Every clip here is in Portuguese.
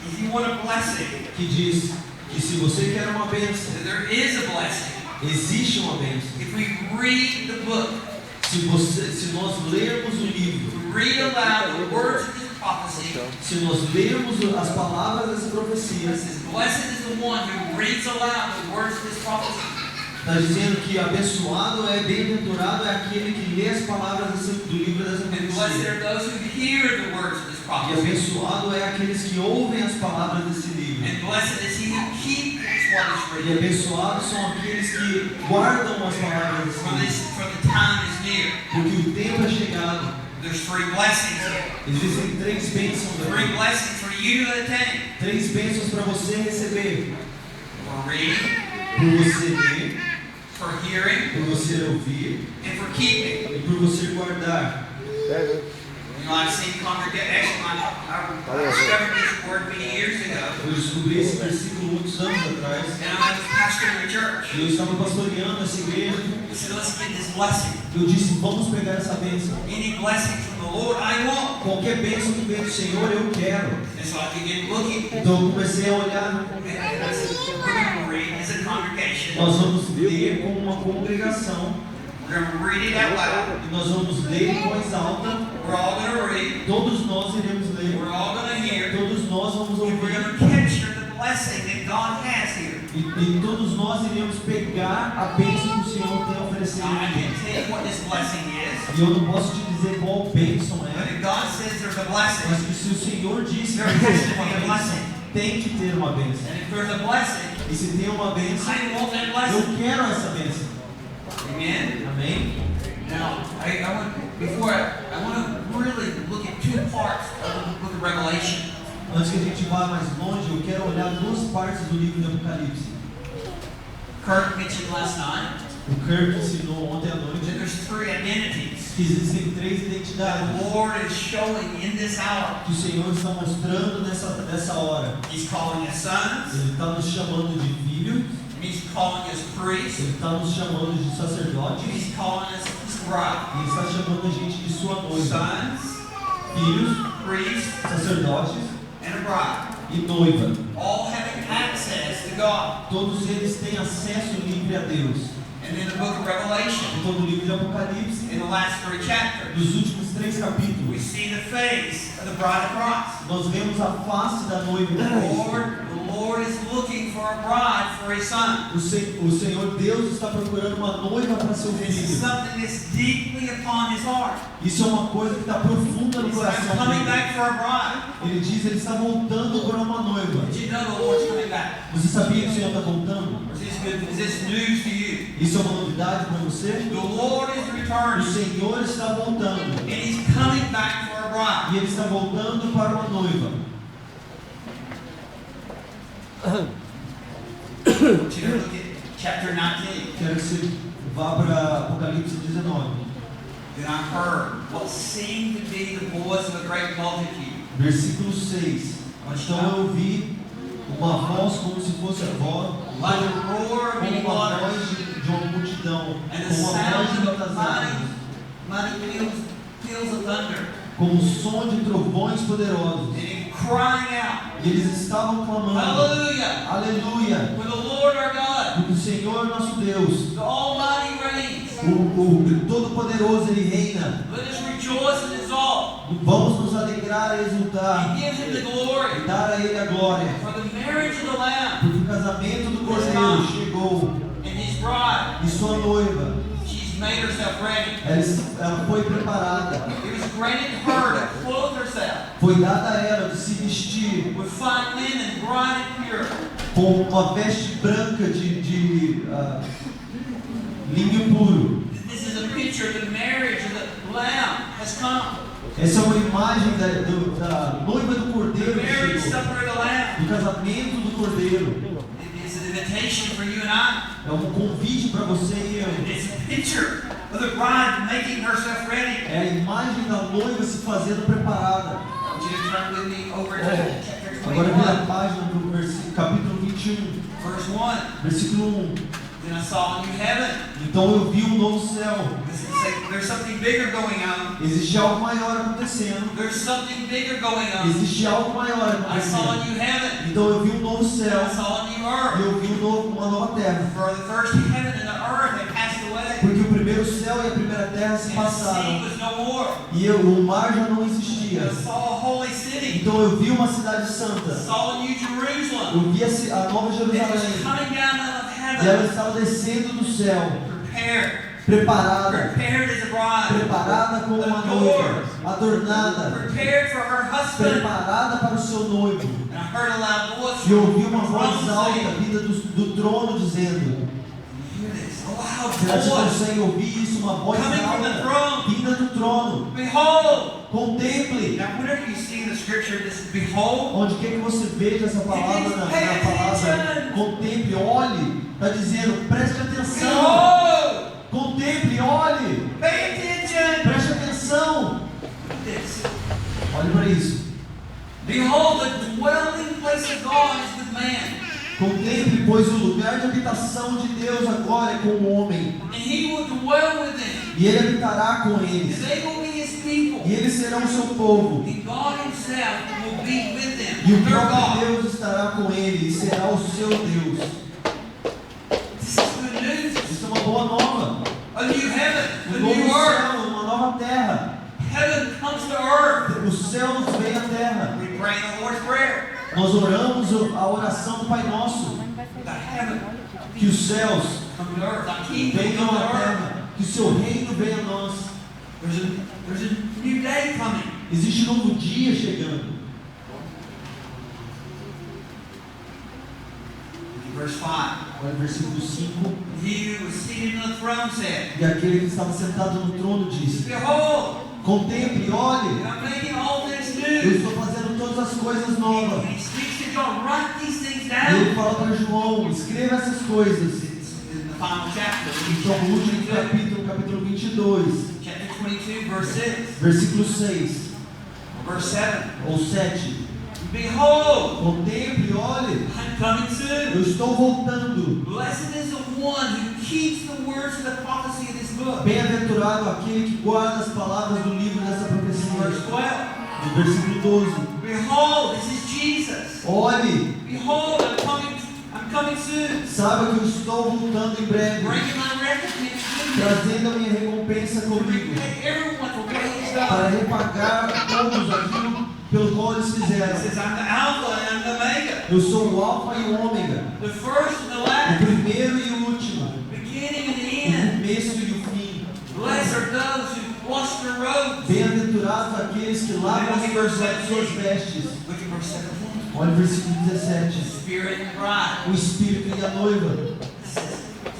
If you want a blessing, que diz que se você quer uma bênção, there is a blessing. existe uma bênção. If we read the book, Se nós lermos o livro, read aloud the words of this prophecy, se nós lermos as palavras dessa it profecia, says, blessed is the one who reads aloud the words of this prophecy. está dizendo que abençoado é, bem-aventurado é aquele que lê as palavras do livro dessa And blessed profecia. are those who hear the words of this E prophecy. abençoado é aqueles que ouvem as palavras desse livro. And blessed is he who keeps what is E written, abençoados são aqueles que guardam as palavras desse livro. for the time is near. Porque o tempo é chegado. There's 3 blessings here. Existem 3 bênçãos 3 aqui. blessings for you to attain. 3 bênçãos para você receber. For reading, Por você ler, for hearing, por você ouvir and for keeping. e por você guardar. You know, I've seen congregation. I discovered this word many years ago. Eu descobri esse versículo muitos anos atrás. And I was pastoring a church. E eu estava pastoreando essa igreja. I said, let's get this blessing. Eu disse, vamos pegar essa bênção. Any blessing from the Lord, I want. Qualquer bênção que vem do Senhor, eu quero. And so I began looking. Então eu comecei a olhar. And I said, we're going to read as a congregation. Nós vamos ler como uma congregação. We're going to read it out loud. E nós vamos ler em voz alta. We're all going to read. Todos nós iremos ler. We're all going to hear. Todos nós vamos And we're ouvir. going to capture the blessing that God has here. E todos nós iremos pegar a bênção que o Senhor tem oferecido. Now, I can't tell you what this blessing is. E eu não posso te dizer qual bênção But é. if God says there's a Mas blessing, que se o Senhor disse que there has to existe be uma a bênção, blessing. tem que ter uma bênção. And if there's a blessing, E se tem uma bênção, I want that blessing. eu quero essa bênção. Amen. Amém? Now, I want to really look at 2 parts of the book of Revelation. Antes que a gente vá mais longe, eu quero olhar 2 partes do livro de Apocalipse. Kurt mentioned last night O Kirk ensinou ontem à that noite there's 3 identities que existem 3 that identidades the Lord is showing in this hour. que o Senhor está mostrando nessa hora. He's calling us sons. Ele está nos chamando de filhos, He's calling us priests. Ele está nos chamando de sacerdotes, He's calling us his bride. e Ele está chamando a gente de sua noiva. Sons, Filhos, priests, sacerdotes and a bride. e noiva. All having access to God. Todos eles têm acesso livre a Deus. And in the book of Revelation, Em todo o livro de Apocalipse, in the last 3 chapters, nos últimos 3 we capítulos, see the face of the bride of Christ. nós vemos a face da noiva de Cristo. The Lord is looking for a bride for his son. O Senhor Deus está procurando uma noiva para seu This is filho. something that's deeply upon his heart. Isso é uma coisa que está profunda no He said, I'm coração coming dele. back for a bride. Ele diz, ele está voltando para uma noiva. Did you know the Lord's coming back? Você sabia que o Senhor está voltando? Is this news to you? Isso é uma novidade para você? The Lord is O returning, Senhor está voltando. and he's coming back for a bride. E Ele está voltando para uma noiva. I want you to look at chapter 19. Quero que você vá para Apocalipse 19. Then I heard what seemed to be the voice of a great multitude. Versículo 6. Então eu ouvi uma voz como se fosse a voz, Like the roar of como many uma waters, voz de uma multidão, and the como uma voz sound de of muitas águas, mighty peals of thunder, como o som de trovões poderosos. and him crying out, E eles estavam clamando: Hallelujah! Aleluia! For the Lord our God, Porque o Senhor nosso Deus, the Almighty reigns. o Todo-Poderoso, Ele reina. Let us rejoice and exalt, Vamos nos alegrar e exultar and give him the e glory. dar a Ele a glória. For the marriage of the Lamb Porque o casamento do Cordeiro chegou and his bride, e sua noiva, she's made herself ready. ela foi preparada. It was granted her to clothe herself Foi dada a ela de se vestir with fine linen, bright and pure. com uma veste branca de linho puro. This is a picture of the marriage of the Lamb has come. Essa é uma imagem da noiva do Cordeiro The que marriage chegou, supper of the Lamb. do casamento do Cordeiro. It is an invitation for you and I. É um convite para você e eu. It's a picture of the bride making herself ready. É a imagem da noiva se fazendo preparada. I want you to turn with me over to chapter Agora vira a 21, página do capítulo 21, verse 1. versículo 1. Then I saw a new heaven. Então eu vi um novo céu. There's something bigger going on. Existe algo maior acontecendo. There's something bigger going on. Existe algo maior I saw a acontecendo. new heaven. Então eu vi um novo céu. I saw a new E earth. eu vi uma nova terra. For the first heaven and the earth had passed away. Porque o primeiro céu e a primeira terra se And the sea passaram. was no more. E o mar já não existia. I saw a holy city. Então eu vi uma cidade I santa. saw a new Jerusalem. Eu vi a nova It was Jerusalém. coming down out of E ela heaven. estava descendo do céu. Prepared. Preparada. Prepared as a bride. Preparada como uma noiva. Adornada. Prepared for her husband. Preparada para o seu noivo. And I heard a loud voice E eu ouvi from uma the voz throne alta saying, vinda do trono dizendo: hear this, a loud será que voice consegue ouvir isso? Uma voz coming from the alta throne. vinda do trono. Behold. Contemple. Now, whenever you see in the scripture this behold, Onde quer que você veja essa palavra na palavra, contemple, olhe, está dizendo, preste atenção, behold, contemple, olhe, pay attention. preste atenção, This. olhe para isso, Behold, the dwelling place of God is with man, contemple, pois o lugar de habitação de Deus agora é com o homem, and he will dwell with them, e ele habitará com and eles, they will be his people, e eles serão o seu povo, and God himself will be with them, e o their próprio God. Deus estará com ele, e será o seu Deus. This is good news. Isso é uma boa nova, A new heaven, a um novo new earth. céu, uma nova terra, Heaven comes to earth. o céu nos vem à terra. We pray the Lord's Prayer. Nós oramos a oração do Pai Nosso, The heaven que os céus come to earth. Thy kingdom venham come à to earth. terra, que o seu reino venha a nós. There's a new day coming. Existe um novo dia chegando. Verse 5. Olha o versículo 5. He who was seated on the throne said, E aquele que estava sentado no trono disse: behold, contemple, olhe, I'm making all things eu new. estou fazendo todas as coisas novas. And he speaks to John, write these things E down. ele fala para João: escreva essas coisas. It's in the final chapter. Então, no último capítulo, capítulo 22, Chapter 22, verse 6. versículo 6 Verse 7. ou 7. Behold, Contemple, olhe, I'm coming soon. eu estou voltando. Blessed is the one who keeps the words of the prophecy of this book. Bem-aventurado aquele que guarda as palavras do livro dessa Verse profecia. 12. No versículo 12. Behold, this is Jesus. Olhe, Behold, I'm coming soon. saiba que eu estou voltando em breve, Bringing my recompense with me. trazendo a minha recompensa To comigo, repay everyone for what he's para done. repagar a todos aquilo pelo qual eles It fizeram. says, I'm the Alpha and the Omega. Eu sou o Alfa e o Ômega, The first and the o last. primeiro e o último, Beginning and the o end. começo e o fim. Blessed are those who wash their robes. Bem-aventurados aqueles que lavam as suas vestes. Look at verse 17. Olha o versículo 17. Spirit and bride. O Espírito e a noiva,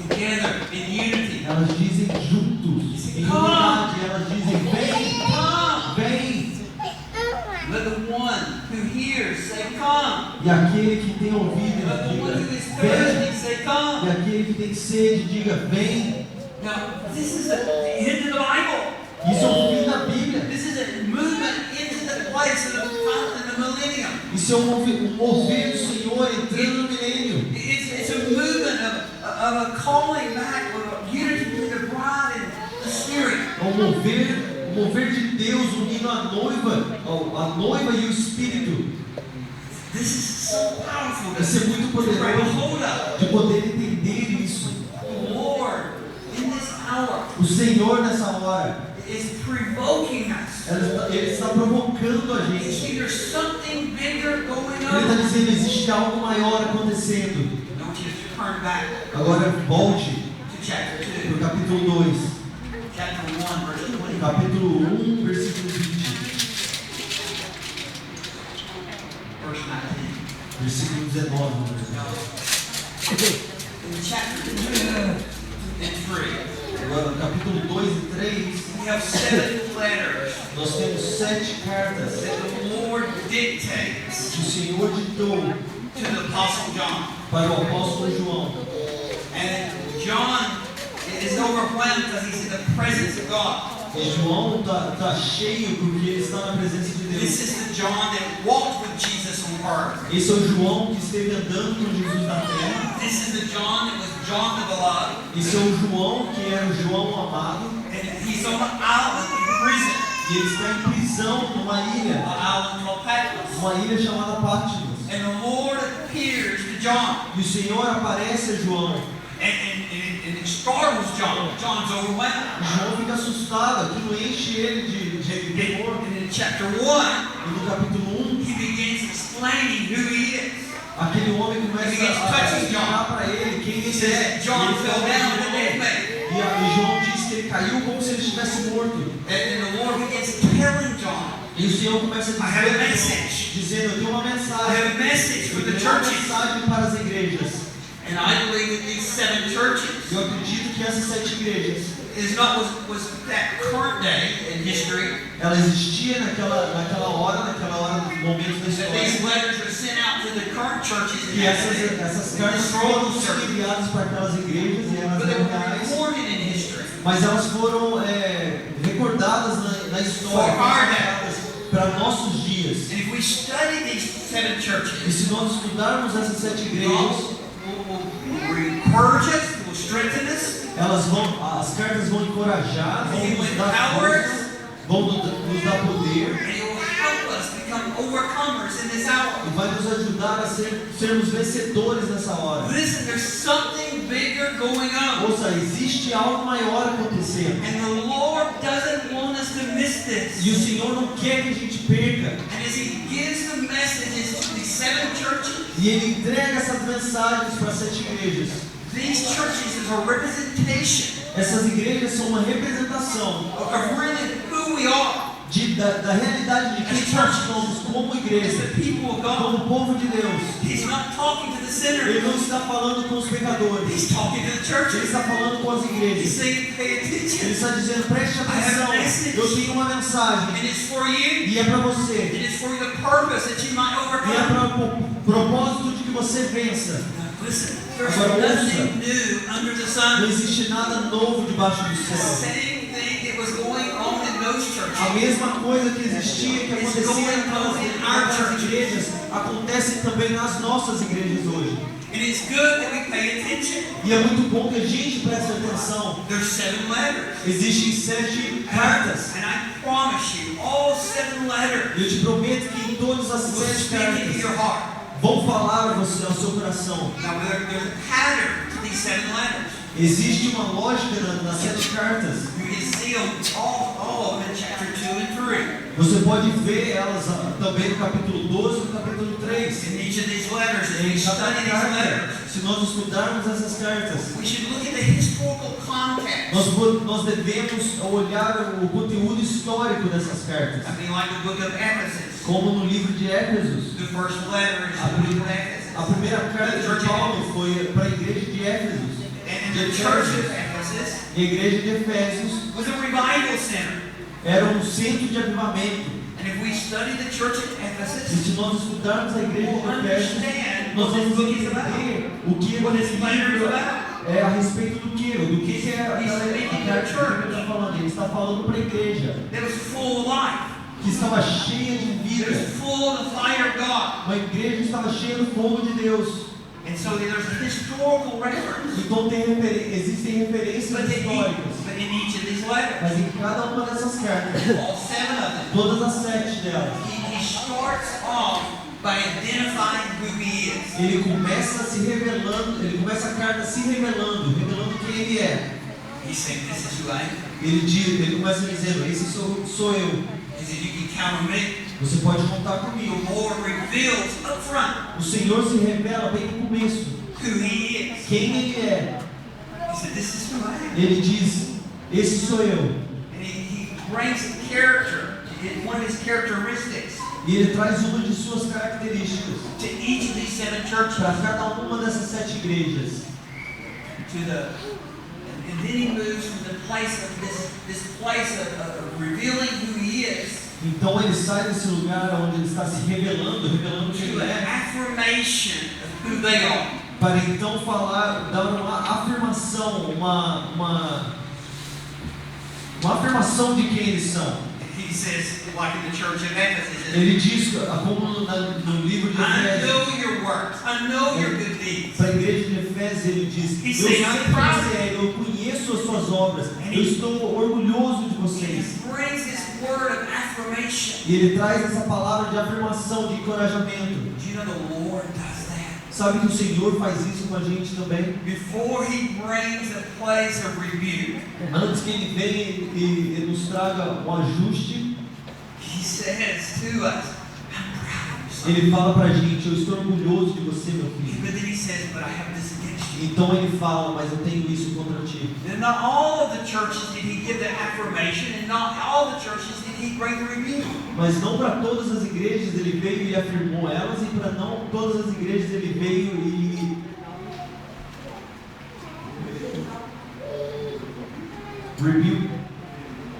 Together in unity. elas dizem juntos, em unidade, elas dizem: vem, Come. vem. Let the one who hears say, come. E aquele que tem ouvido, Let the one who is diga: vem. thirsty say, E come. aquele que tem sede, diga: vem. Now, this is the end of the Bible. Isso é o fim da Bíblia. This is a movement into the place of the millennium. Isso é um mover do Senhor entrando no milênio. It's a movement of a calling back, of a unity between the bride and the Spirit. É um mover de Deus unindo a noiva e o Espírito. This is so powerful Isso é muito to grab a poderoso hold of. de poder entender isso. The Lord, in this hour, O Senhor nessa hora, is provoking us. Ele está provocando a You gente. see, there's something bigger going Ele está on. dizendo: existe algo maior acontecendo. I want you to turn back Agora volte to chapter para o 2, capítulo 2. chapter 1, verse 20. Capítulo 1, versículo 20. Verse 19. Versículo 19. In chapter 2 and 3, Agora, no capítulo 2 e 3, we have 7 letters nós temos 7 cartas that the Lord dictates que o Senhor ditou to the Apostle John. para o apóstolo João. And John is overwhelmed because he's in the presence of God. E João está cheio porque ele está na presença de This Deus. is the John that walked with Jesus on earth. Esse é o João que esteve andando com Jesus na terra. This is the John that was John the Beloved. Esse é o João que era o João amado. And he's on an island in prison. E ele está em prisão numa An ilha. island called Patmos. Uma ilha chamada Patmos. And the Lord appears to John. E o Senhor aparece a João. And it startles John. John's overwhelmed. João fica assustado. Aquilo enche ele de temor. And in chapter 1, E no capítulo 1, he begins explaining who he is. aquele homem começa a explicar para ele quem He ele says é. that John E ele fell fala, down in the dead man. E João diz que ele caiu como se ele estivesse morto. And the Lord begins telling John, E o Senhor começa I have a a message. dizendo, eu tenho uma I mensagem. have a message for Eu the tenho uma churches. mensagem para as igrejas. And I believe that these 7 churches Eu acredito que essas 7 igrejas, was that current day in history, ela existia naquela hora, no momento da that these história. letters were sent out to the current churches in E that day. essas cartas foram enviadas para aquelas igrejas e elas But they eram were reais. recorded in history. Mas elas foram recordadas na história, para nossos dias. And if we study these 7 E churches, se nós estudarmos essas 7 God igrejas, will encourage us, will strengthen us, as cartas vão encorajar, vão nos dar força, vão nos dar poder and it will help us become overcomers in this hour. e vai nos ajudar a sermos vencedores nessa hora. Listen, there's something bigger going on. Ouça, existe algo maior acontecendo. And the Lord doesn't want us to miss this. E o Senhor não quer que a gente perca. And as He gives the messages to these 7 churches, E Ele entrega essas mensagens para as 7 igrejas. these churches is a representation Essas igrejas são uma representação of really who we are da realidade de quem nós somos como as igreja, the people of God. como povo de Deus. He's not talking to the Ele sinners. não está falando com os pecadores. He's talking to the Ele churches. está falando com as He's igrejas. saying, pay Ele attention. está dizendo, preste atenção, eu tenho uma mensagem. And it's for you. E é para você. It is for the purpose that you might E é overcome. para o propósito de que você vença. Listen, there's Agora, nothing new under the Não sun. existe nada novo debaixo do The céu. same thing that was going on in those A churches. mesma coisa que existia, que acontecia naquelas igrejas, acontece também nas nossas igrejas hoje. It is good that we pay attention. E é muito bom que a gente preste atenção. There's 7 letters. Existem 7 cartas. And I promise you, all 7 letters Eu te prometo que em todas as will 7 speak into cartas your heart. vão falar a você, ao seu coração. Now, there's a pattern to these 7 letters. Existe uma lógica nas 7 cartas. You can see them all of them in chapter 2 and 3. Você pode ver elas também no capítulo 12 e no capítulo 3. In each of these letters, as we Em cada study these carta, letters, se nós estudarmos essas cartas, we should look at the historical context. nós devemos olhar o conteúdo histórico dessas cartas. I mean, like the book of Ephesus. Como no livro de Éfesos, The first letter is the book of Ephesus. a primeira carta de Paulo foi para a igreja de Éfesos. And the church of Ephesus E a igreja de Efésios was a revival center. era um centro de avivamento. And if we study the church of E Ephesus, se nós estudarmos a igreja we'll de Efésios, understand nós what this vamos book is about. entender o que What this esse letter is livro about. é a respeito do que é a He's speaking to carta the que church. ele está falando. Ele está falando para a igreja, That was full of life. que estava cheia de That vida. was full of the fire of God. Uma igreja que estava cheia do fogo de Deus. And so there's a historical reference. Então existem referências But históricas. in each of these letters, Mas em cada uma dessas cartas, all 7 of them, todas as 7 delas, he starts off by identifying who he is. ele começa a carta se revelando quem ele é. He's saying, this is who I am. Ele começa dizendo, esse sou eu. He said, you can count on me. Você pode contar The comigo. Lord reveals up front O Senhor se revela bem no começo who he is. quem ele é. He said, this is who I am. Ele diz, esse sou eu. And he brings a character, one of his characteristics, E ele traz uma de suas características to each of these 7 churches. para cada uma dessas 7 igrejas. And then he moves from the place of this place of revealing who he is Então ele sai desse lugar onde ele está se revelando quem to ele an é, affirmation of who they are. para então dar uma afirmação, uma afirmação de quem eles são. He he says, like in the church of Ephesus, Ele diz, como no livro de I Efésios, know your works, I know your good deeds. para a igreja de Efésios, ele diz: He's eu saying, sei I'm quem proud. você é, eu conheço as suas obras, eu estou orgulhoso de vocês. He brings this word of affirmation. E ele traz essa palavra de afirmação, de encorajamento. Do you know the Lord does that? Sabe que o Senhor faz isso com a gente também? Before he brings a place of rebuke, Antes que ele venha e nos traga um ajuste, he says to us, I'm proud of you, son. ele fala pra gente: eu estou orgulhoso de você, meu filho. But then he says, but I have this against you. Então ele fala: mas eu tenho isso contra ti. And not all of the churches did he give the affirmation, and not all the churches did he bring the rebuke. Mas não para todas as igrejas ele veio e afirmou elas, e para não todas as igrejas ele veio e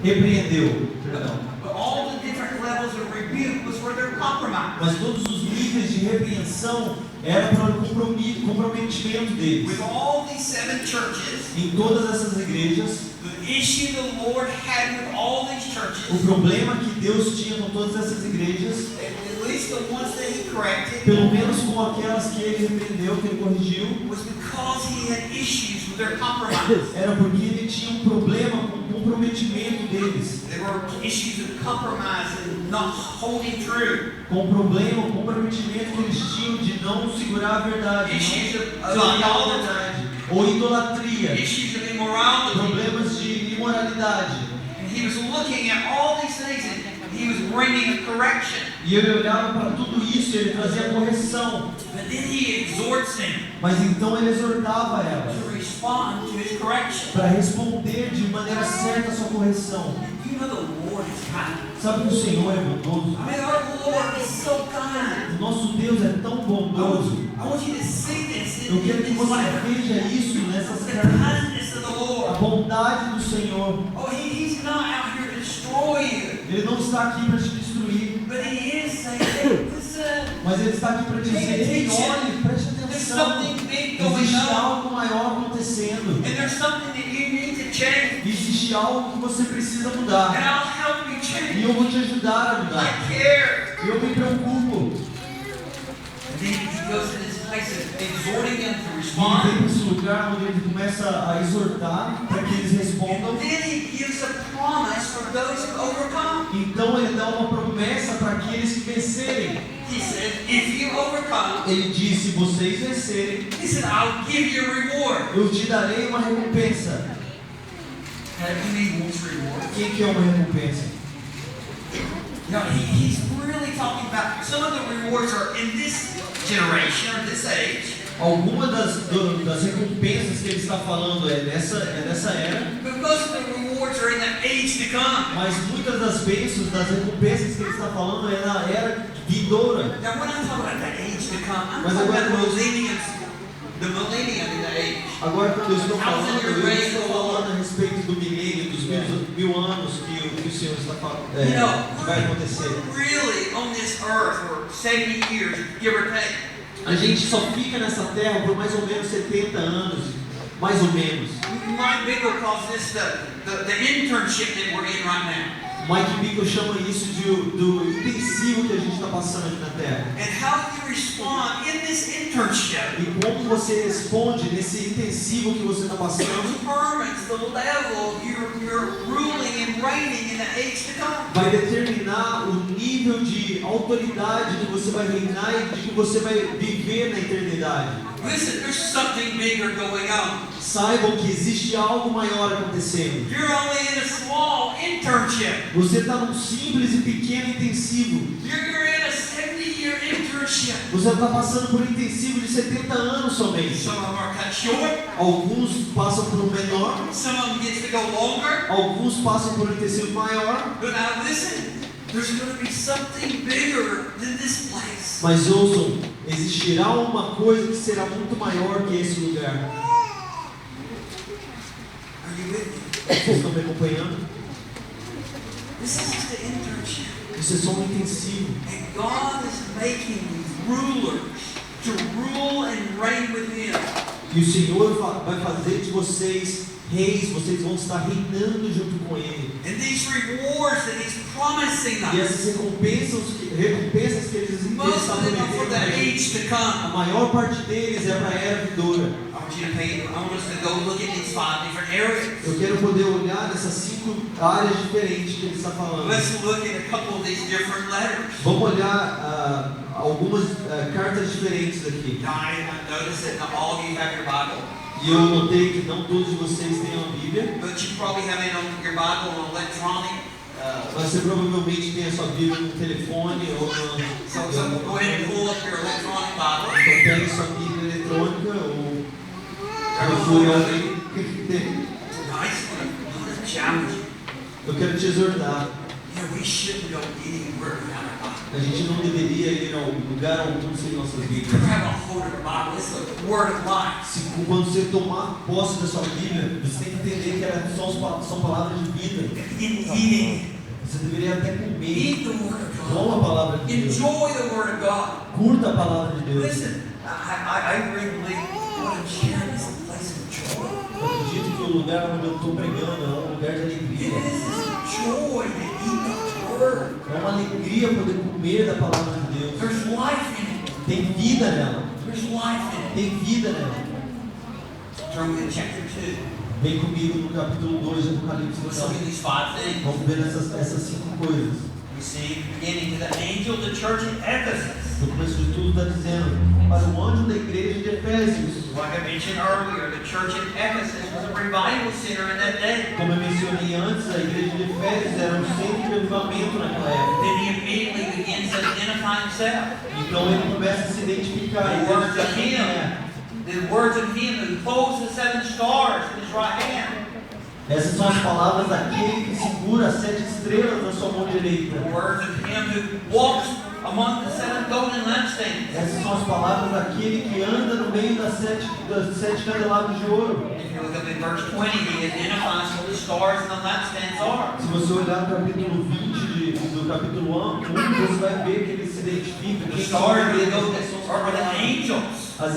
repreendeu. Perdão. But all the different levels of rebuke was for their compromise. Mas todos os níveis de repreensão era para o comprometimento deles. With all these 7 churches, Em todas essas igrejas, the issue the Lord had with all these o churches, problema que Deus tinha com todas essas igrejas, at least the ones that he corrected, pelo menos com aquelas que ele repreendeu, que ele corrigiu, was because he had issues with their compromise. era porque ele tinha um problema com o comprometimento deles. There were issues of compromise and not holding true. Com o problema, o comprometimento que eles tinham de não segurar a verdade, Issues não of segurar a idolatry. verdade, ou idolatria, Issues of immorality. problemas de imoralidade. And he was looking at all these things and he was bringing a correction. E ele olhava para tudo isso e ele trazia correção. But then he exhorts them Mas então ele exortava elas to respond to his correction. para responder de maneira certa a sua correção. You know the Lord is kind. Sabe que o Senhor é bondoso? I mean, our Lord is so kind. O nosso Deus é tão bondoso. I want you to see this Eu quero que in você life. veja isso nessas The cartas. kindness of the A Lord. bondade do Senhor. Oh, he's not out here to destroy you. Ele não está aqui para te destruir, But he is saying, hey, listen, mas ele está aqui para dizer: ei, olhe, preste there's atenção. something big going Existe on. algo maior acontecendo. And there's something that you need to change. Existe algo que você precisa And mudar. I'll help you E change. eu vou te ajudar a mudar. I care. Eu me preocupo. And then he goes to this place of exhorting them to E ele respond. vem para esse lugar onde ele começa a exortar para que eles respondam. And then he gives a promise for those who overcome. Então ele dá uma promessa para aqueles que vencerem. He said, if you overcome, Ele diz: se vocês vencerem, he said, I'll give you a reward. eu te darei uma recompensa. Everybody wants reward. Quem que é uma recompensa? No, he's really talking about some of the rewards are in this generation or this age. Alguma das recompensas que ele está falando é nessa era, But most of the rewards are in the age to come. mas muitas das bênçãos, das recompensas que ele está falando é na era vindoura. Now, when I talk about the age to come, I'm Mas talking agora about nós- the millennium in the age. Agora, quando eu estou falando, eu estou falando a respeito do milênio, dos mil anos que o Senhor está falando, You know, que vai acontecer. we're really on this earth for 70 years, give or take. A gente só fica nessa terra por mais ou menos 70 anos, mais ou menos. Mike Bickle calls this the internship that we're in right now. Mike Bickle chama isso do intensivo que a gente está passando aqui na terra. And how you respond in this internship E como você responde nesse intensivo que você está passando, determines the level you're ruling and reigning in the age to come. vai determinar o nível de autoridade que você vai reinar e de que você vai viver na eternidade. Listen, there's something bigger going on. Saibam que existe algo maior acontecendo. You're only in a small internship. Você está num simples e pequeno intensivo. You're in a 70-year internship. Você está passando por um intensivo de 70 anos somente. Some of them are cut short. Alguns passam por um menor, Some of them gets to go longer. alguns passam por um intensivo maior. But now listen, there's going to be something bigger than this place. Mas ouçam, existirá uma coisa que será muito maior que esse lugar. Are you with me? Vocês estão me acompanhando? This is just an internship. Isso é só um intensivo. And God is making rulers to rule and reign with Him. E o Senhor vai fazer de vocês reis, vocês vão estar reinando junto com Ele. And these rewards that He's promising E us, essas recompensas que eles most estão of them are for the prometendo, age to a come. maior parte deles é para a era vindoura. I want us to go look at these 5 different areas. Eu quero poder olhar nessas 5 áreas diferentes que ele está falando. Let's look at a couple of these different letters. Vamos olhar algumas cartas diferentes aqui. Now, I noticed that not all of you have your Bible, E eu notei que não todos de vocês têm a Bíblia, but you probably have it on your Bible on electronic. mas você provavelmente tem a sua Bíblia no telefone ou So no... go ahead and pull up your electronic Bible. Então pegue sua Bíblia eletrônica ou procure alguém que tem. Nice one. I want to challenge you. Eu quero te exortar. You know, we shouldn't go anywhere without our Bible. A gente não deveria ir a lugar algum sem nossas You Bíblias. grab a hold of the Bible. It's the Word of life. Quando você tomar posse da sua Bíblia, você tem que entender que são palavras de vida. In eating, Você deveria até comer. eat the Word of God. Coma a palavra de Deus. Enjoy the Word of God. Curta a palavra de Deus. Listen, I really believe what I'm sharing is a place of joy. Eu acredito que o lugar onde eu estou pregando é um lugar de It alegria. is this joy to eat God's Word. É uma alegria poder comer da palavra de Deus. There's life in it. Tem vida nela. There's life in it. Tem vida nela. Turn to chapter 2. Vem comigo no capítulo 2 de Apocalipse. Let's look at these 5 things. Vamos ver essas 5 coisas. We see beginning to the angel of the church in Ephesus. No começo de tudo está dizendo para o anjo da igreja de Efésios. Like I mentioned earlier, the church in Ephesus was a revival center in that day. Como eu mencionei antes, a igreja de Efésios era um centro de avivamento naquela época. Then he immediately begins to identify himself. Então ele começa a se identificar. The Ele words diz of quem him, é. the words of him who holds the 7 stars in his right hand. Essas são as palavras daquele que segura as 7 estrelas na sua mão direita. The words of him who walks among the 7 golden lampstands. Essas são as palavras daquele que anda no meio das sete candelabros de ouro. If you look up in verse 20, he identifies what the stars and the lampstands are. Se você olhar no capítulo 20 do capítulo 1, você vai ver que ele se identifica. The Quem são stars as really igrejas? go are the angels. As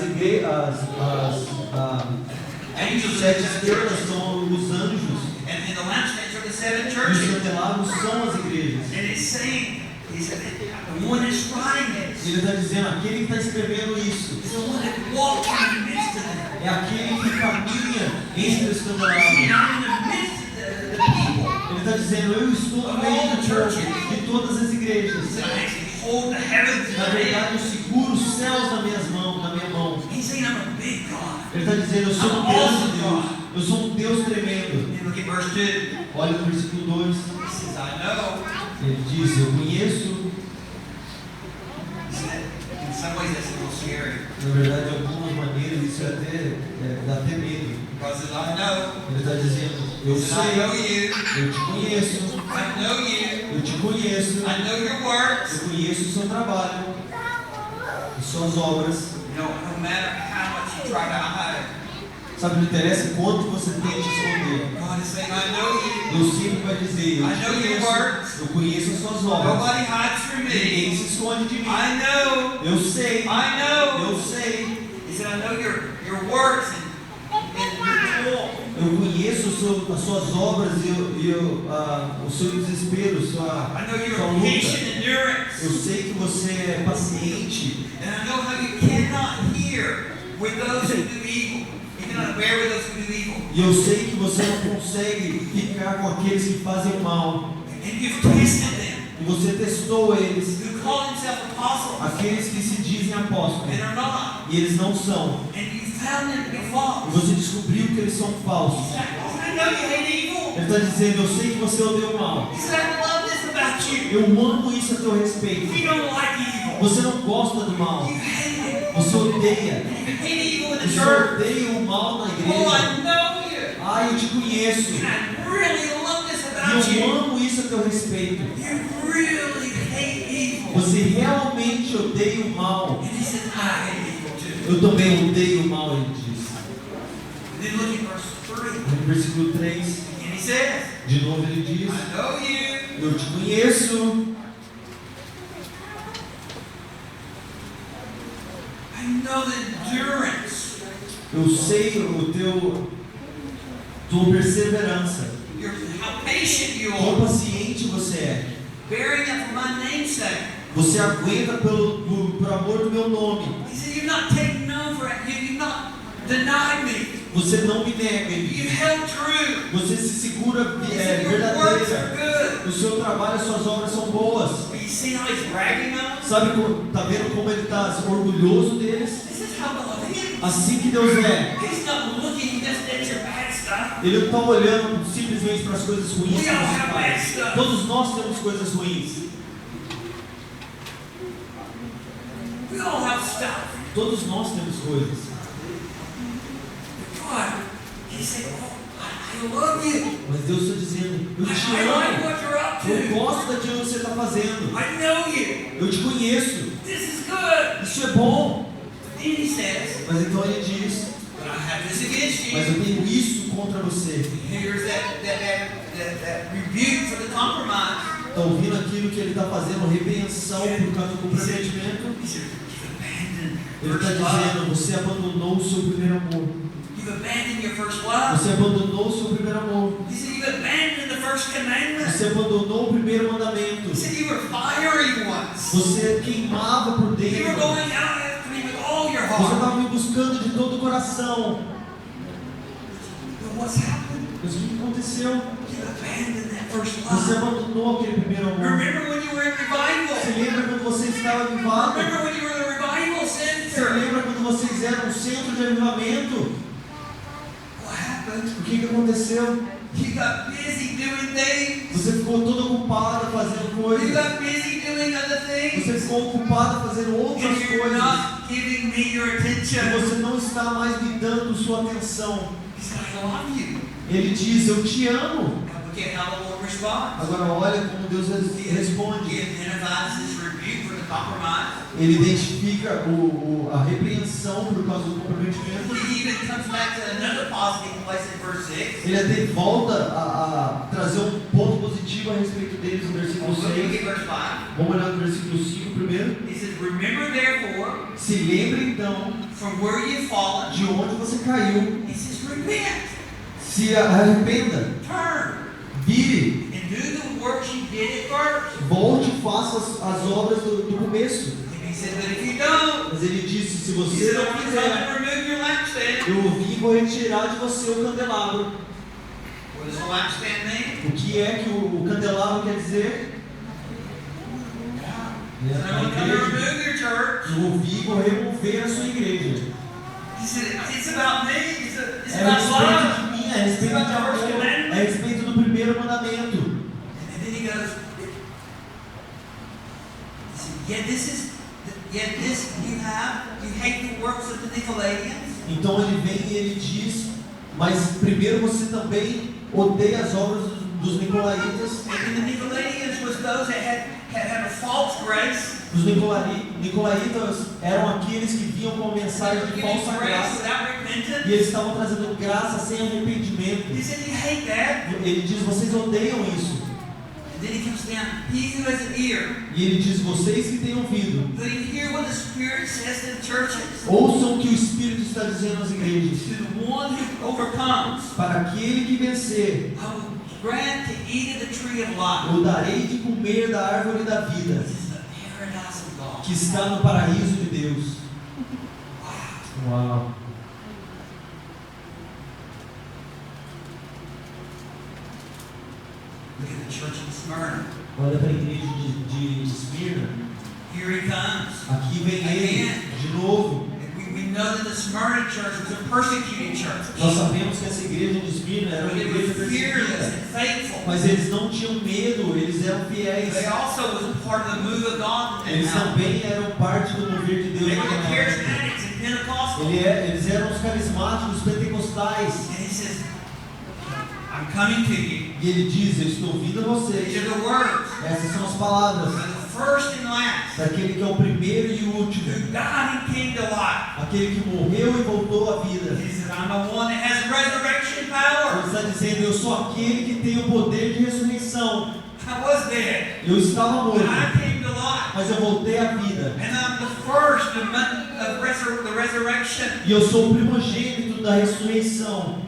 7 estrelas são os anjos. And the lampstands are the 7 E os churches. candelabros são as igrejas. And it's saying, he said, the one that's writing this Ele está dizendo, aquele que está escrevendo isso is the one that walks in the midst of them. é aquele que caminha entre os He's candelabros. not in the midst of the people. Ele está dizendo, eu estou no meio do povo de todas as igrejas. He said, I actually hold the heavens in Na my hand. verdade, eu seguro os céus na minha mão. He's saying, I'm a big God. Ele está dizendo, eu sou um grande Deus. Eu sou um Deus tremendo. And look at verse 2. Olha no versículo 2. He says, I know. Ele diz, eu conheço. He said, in some ways that's a little scary. Na verdade, de algumas maneiras, isso dá até medo. Because I know. Ele está dizendo, eu He said, I know sei, you. eu te conheço, I know you. eu te conheço, I know your works. eu conheço o seu trabalho, as suas obras. You know, no matter how much you try to hide, Sabe, não interessa quanto você tente esconder. God is saying, I know you. Deus sempre vai dizer, I know your works. eu conheço as suas obras. Nobody hides from Ninguém me. se esconde de mim. I know. Eu sei, I know. eu sei. He said, I know your works and your toil. Eu conheço as suas obras e o seu desespero, sua I know your luta. patient endurance. Eu sei que você é paciente. And I know how you cannot hear with those who do evil. You cannot bear with those who do evil. E eu sei que você não consegue ficar com aqueles que fazem o mal. And you've tested them. E você testou eles, Who call themselves apostles aqueles que se dizem apóstolos. and are not. E eles não são. And you found them to be E false. você descobriu que eles são falsos. He said, I know you hate evil. Ele está dizendo, eu sei que você odeia o mal. He said, I love this about you. Eu amo isso a teu respeito. You don't like evil. Você não gosta do mal. You hate it. Você odeia. You hate evil in the Você church. odeia o mal na Oh, igreja. I know you. Ah, eu te conheço. And I really love this E about eu you. amo isso a teu respeito. You really hate evil. Você realmente odeia o mal. And he said, I hate evil too. Eu também odeio o mal, ele diz. And then look at verse 3. No versículo 3, And he says, de novo ele diz, I know you. eu te conheço. I know the endurance. Eu sei o teu tua perseverança, how patient you quão are, paciente você é. bearing up for my name's sake. Você aguenta por amor do meu nome. He said, you've not taken no for it. You've not denied me. Você não me nega. You've held true. Você se segura He said, your works are verdadeira. good. O seu trabalho, as suas obras são boas. You see how he's bragging on us? Sabe, tá vendo como ele está orgulhoso deles? This is how God is. Assim que Deus é. He's not looking just at your bad stuff. Ele não está olhando simplesmente para as coisas ruins We que all você have bad faz. stuff. Todos nós temos coisas ruins. We all have stuff. Todos nós temos coisas. God, he said, oh, I love you. Mas Deus está dizendo, eu te I like amo. what you're up Eu to. gosto daquilo que você está fazendo. I know you. Eu te conheço. This is good. Isso é bom. Then he says, Mas então ele diz, but I have this against mas you. eu tenho isso contra você. Here's that rebuke for the compromise. Está ouvindo aquilo que ele está fazendo, repreensão por causa do comprometimento? He said, you've abandoned Ele your está first love. dizendo, você abandonou o seu primeiro amor. You've abandoned your first love. Você abandonou o seu primeiro amor. He said, you've abandoned the first commandment. Você abandonou o primeiro mandamento. He said, you were fiery once. Você queimava por You were dentro. going out after me with all your Você heart. estava me buscando de todo o coração. But what's happened? Mas o que aconteceu? You abandoned that first Você love. abandonou aquele primeiro amor. Remember when you were in revival? Você lembra quando você estava avivado? Remember when you were in the revival Você center? lembra quando vocês eram um centro de avivamento? What happened? O que aconteceu? You got busy doing things. Você ficou todo ocupado fazendo You coisas. got busy doing other things. Você ficou ocupado fazendo outras And you're coisas. not giving me your E attention. você não está mais me dando sua atenção. He said, I love you. Ele diz, eu te amo. Look at how the Lord responds. Agora olha como Deus responde. He identifies this rebuke for the compromise. Ele identifica a repreensão por causa do comprometimento. He even comes back to another positive place in verse 6. Ele até volta a trazer um ponto positivo a respeito deles no versículo Look at 6. verse 5. Vamos olhar no versículo 5 primeiro. He says, remember therefore Se lembre então from where you've fallen. de onde você caiu. He says, repent, Se arrependa. turn, Vire. and do the works you did at first. Volte e faça as obras do começo. And he said, but if you don't, Mas ele disse, se he você said, não I'm going to fizer, come and remove your lampstand. eu vim e vou retirar de você o candelabro. What does a lampstand mean? O que é que o candelabro quer dizer? He said, I'm going to come and igreja. remove your church. Eu vim e vou remover a sua igreja. He said, it's about me. It's É a about respeito love. de mim, é a respeito de amor, é a respeito do primeiro mandamento. And then he goes, he said, yet this you hate the works of the Nicolaitans. Então ele vem e ele diz, mas primeiro você também odeia as obras dos nicolaítas. And the Nicolaitans was those that had a false grace. Os nicolaítas eram aqueles que vinham com a mensagem de Giving falsa grace graça. without E repentance. eles estavam trazendo graça sem arrependimento. He said, you hate that. Ele diz, vocês odeiam isso. And then he comes down, he who has an ear, E ele diz, vocês que têm ouvido, let him hear what the Spirit says to the churches. ouçam o que o Espírito está dizendo às igrejas. To the one who overcomes, Para aquele que vencer, I will grant to eat of the tree of life. eu darei de comer da árvore da vida, This is the paradise of God. que está no paraíso de Deus. Wow. Uau! Look at the church in Smyrna. Olha para a igreja de Esmirna. Here he comes. Aqui vem ele, de novo. And we know that the Smyrna church was a persecuted church. Nós sabemos que essa igreja de Esmirna era But uma it igreja was fearless perseguida. and faithful. Mas eles não tinham medo, eles eram fiéis. They also was a part of the move of God in Eles that town. também eram parte do mover de Deus. They were the naquela época. charismatics and Pentecostals. Eles eram os carismáticos pentecostais. And he says, I'm coming to you. E ele diz, eu estou vindo a These vocês. are the words. Essas são as palavras For the first and last. daquele que é o primeiro e o último. Who died and came to life. Aquele que morreu e voltou à vida. He said, I'm the one that has resurrection Ele power. está dizendo, eu sou aquele que tem o poder de ressurreição. I was dead. Eu estava But morto, I came to life. mas eu voltei à vida. And I'm the first of the resurrection. E eu sou o primogênito da ressurreição.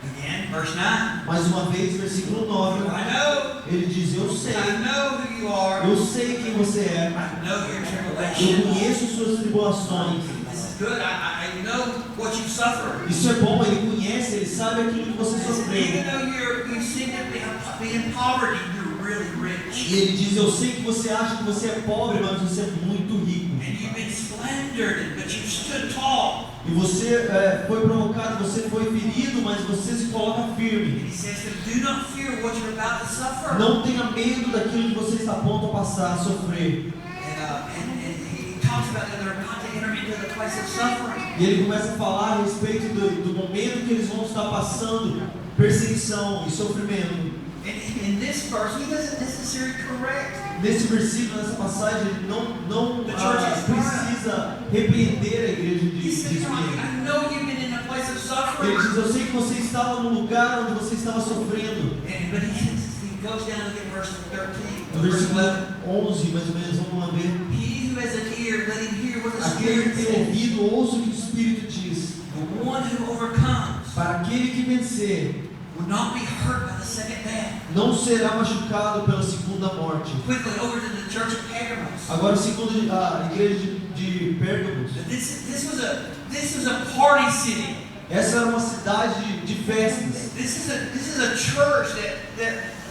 Again, verse 9. Mais uma vez, versículo 9. I know. Ele diz, eu sei. I know who you are. Eu sei quem você é. I know your Eu tribulation. conheço suas tribulações. This is good. I know what you suffer. Isso é bom, ele conhece, ele sabe aquilo que você Even sofreu. though you seem to be in poverty, you're really rich. E ele diz, eu sei que você acha que você é pobre, mas você é muito rico. And you've been slandered, but you stood tall. E você foi provocado, você foi ferido, mas você se coloca And firme. he says, do not fear what you're about to suffer. Não tenha medo daquilo que você está a ponto a passar, a sofrer. And he talks about that they're about to enter into the place of suffering. E ele começa a falar a respeito do momento que eles vão estar passando perseguição e sofrimento. And in this verse, he doesn't necessarily correct. Nesse versículo, nessa passagem, ele não precisa repreender a igreja He de says, Esmirna. I know you've been in a place of Ele suffering. diz, eu sei que você estava no lugar onde você estava sofrendo. But he goes down to get verse 13. No Verse versículo 11. 11, mais ou menos, vamos lá ver. He who has an ear, let him hear what the Aquele Spirit que tem says. ouvido, ouça o que o Espírito diz. The one who overcomes Para aquele que vencer, will not be hurt by the second death. não será machucado pela segunda morte. Quickly over to the church of Pergamos. Agora, segundo a igreja de Pérgamos, This was a party city. essa era uma cidade de festas. This is a church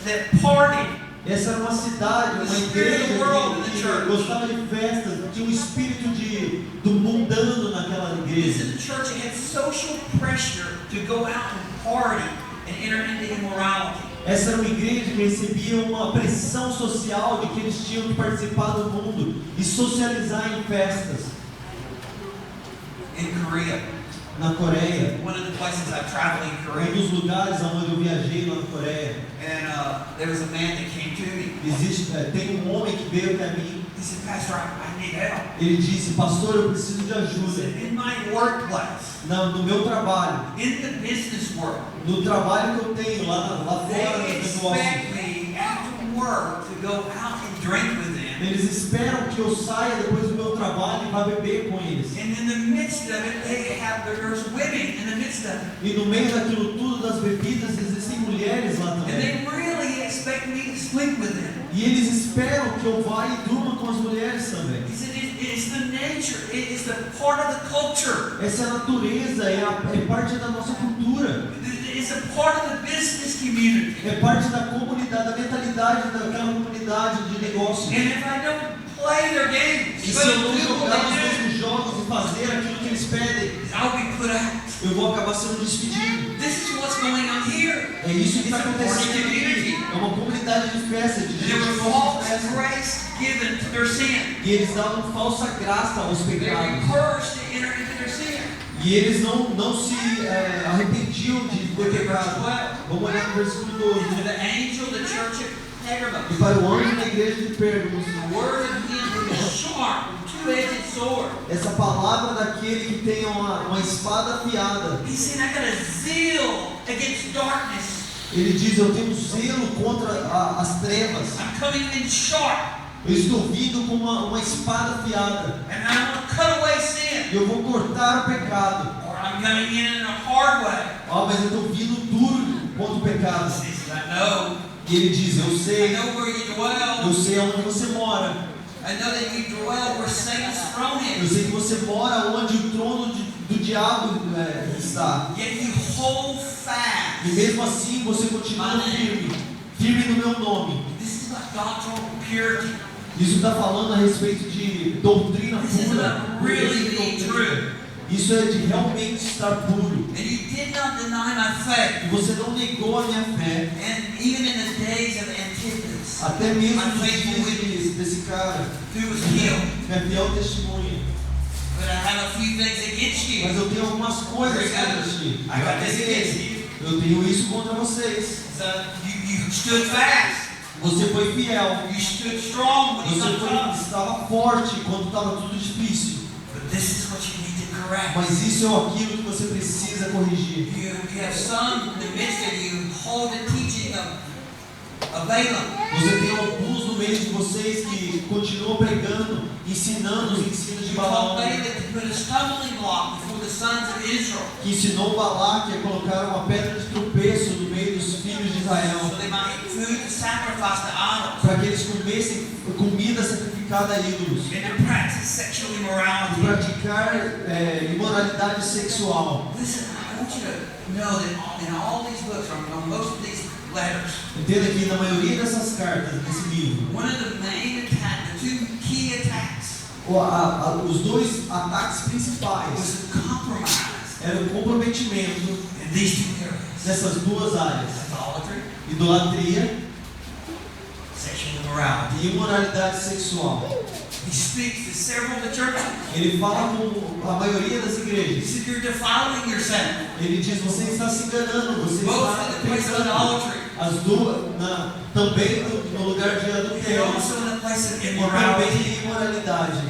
that partied. Essa era uma cidade, uma igreja que gostava de festas, tinha um espírito do mundano naquela This igreja. is a church that had social pressure to go out and party and enter into immorality. Essa era uma igreja que recebia uma pressão social de que eles tinham que participar do mundo e socializar em festas. In Korea, Na Coreia, one of the places I traveled in um Korea, dos lugares onde eu viajei lá na Coreia, and there was a man that came to me. tem um homem que veio até mim. He said, Pastor, I need help. Ele disse, pastor, eu preciso de He ajuda. said, in my workplace, No meu trabalho, in the business world, no trabalho que eu tenho lá fora they no negócio. expect me after work to go out and drink with them. Eles esperam que eu saia depois do meu trabalho e vá beber com eles. And in the midst of it, there's women in the midst of it. E no meio daquilo tudo, das bebidas, existem mulheres lá And também. they really expect me to sleep with them. E eles esperam que eu vá e durma com as mulheres também. He said, it's the nature, it's the part of the culture. Essa é a natureza, é parte da nossa cultura. It's a part of the business community. É parte da comunidade, da mentalidade daquela comunidade de negócios. And if I don't play their games, E if se I eu don't não do what jogar os they do, mesmos jogos e fazer aquilo que eles pedem, I'll be put out. eu vou acabar sendo despedido. This is what's going on here. É isso que It's está a party acontecendo community. aqui. É uma comunidade de festa, de There gente was que gosta de false festa. grace given to their sin. E eles davam falsa graça aos They were pecados. encouraged to enter into their sin. E eles não se arrependiam de ter Look at verse pecado. 12. Vamos olhar no versículo To 12. the angel of the church at E Pergamos, para o anjo da igreja de Pérgamos, the word of him who is sharp, two-edged sword. essa palavra daquele que tem uma espada afiada. He said, I got a zeal against darkness. Ele diz, eu tenho zelo contra as trevas. I'm coming in sharp, Eu estou vindo com uma espada afiada. and I want to cut away sin. E eu vou cortar o pecado. Or I'm coming in a hard way. Mas eu estou vindo duro contra o pecado. He says, I know. E ele diz, eu I sei know where you dwell. onde você mora. I know that you dwell where Satan's throne Eu is. sei que você mora onde o trono do diabo está. Yet you hold E fast. mesmo assim você continua firme no meu nome. This is about doctrinal purity. Isso está falando a respeito de doutrina This is pura. about really being true. Isso é de realmente estar puro. And you did not deny my faith. E você não negou a minha fé. And even in the days of Antipas, Até mesmo nos dias desse cara. who was killed. Minha fiel testemunha. But I have a few things against Mas you. eu tenho algumas coisas contra ti. I got this against you. Eu tenho isso contra vocês. So you stood fast. Você foi fiel. You stood strong when you Você got tough. estava forte quando estava tudo difícil. But this is what you need to correct. Mas isso é aquilo que você precisa corrigir. You have some in the midst of you hold the teaching of Balaam. Você tem alguns no meio de vocês que continuam pregando, ensinando os ensinos de You told Balaão. Balaam to put a stumbling block before the sons of Israel. Que ensinou Balaque a colocar uma pedra de tropeço preço no meio dos filhos de so Israel, they might eat food to sacrifice to idols, para que eles comessem comida sacrificada a ídolos, and to practice sexual e immorality. praticar imoralidade sexual. Listen, I want you to know that in all these books, or most of these letters, Entenda que na maioria dessas cartas, desse livro, one of the main attacks, the two key attacks, os dois ataques principais was the compromise eram o comprometimento in these two areas: nessas duas áreas: idolatry, idolatria sexual immorality. e imoralidade sexual. He speaks to several of the churches. Ele fala com a maioria das He igrejas. said, "You're defiling yourself, Ele diz: você está se enganando, você both está in the place of pecando. idolatry As duas, também no lugar de and adultério, also in the place of e immorality." também em imoralidade.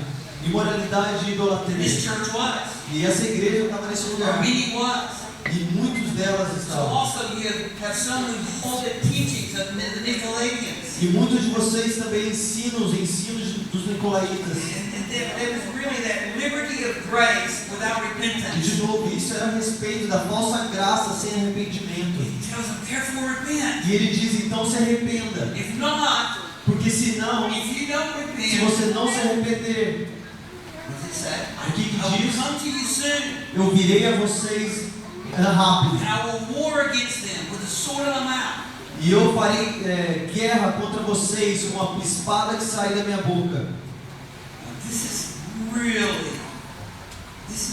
Imoralidade e And this idolatria. church was. E essa igreja estava nesse lugar. Many was. E muitos delas So estavam. also you have some who hold the teachings of the Nicolaitans. E muitos de vocês também ensinam os ensinos dos Nicolaitas. And there was really that liberty of grace without E repentance. de novo, isso era a respeito da falsa graça sem arrependimento. He tells them, therefore repent. E ele diz: então se arrependa. If not, Porque senão, if you don't se repent, você não se arrepender, what does it say? o que I will diz? come to you soon, Eu virei a vocês rápido. and I will war against them with the sword of the mouth. E eu farei guerra contra vocês com a espada que sai da minha boca. This is really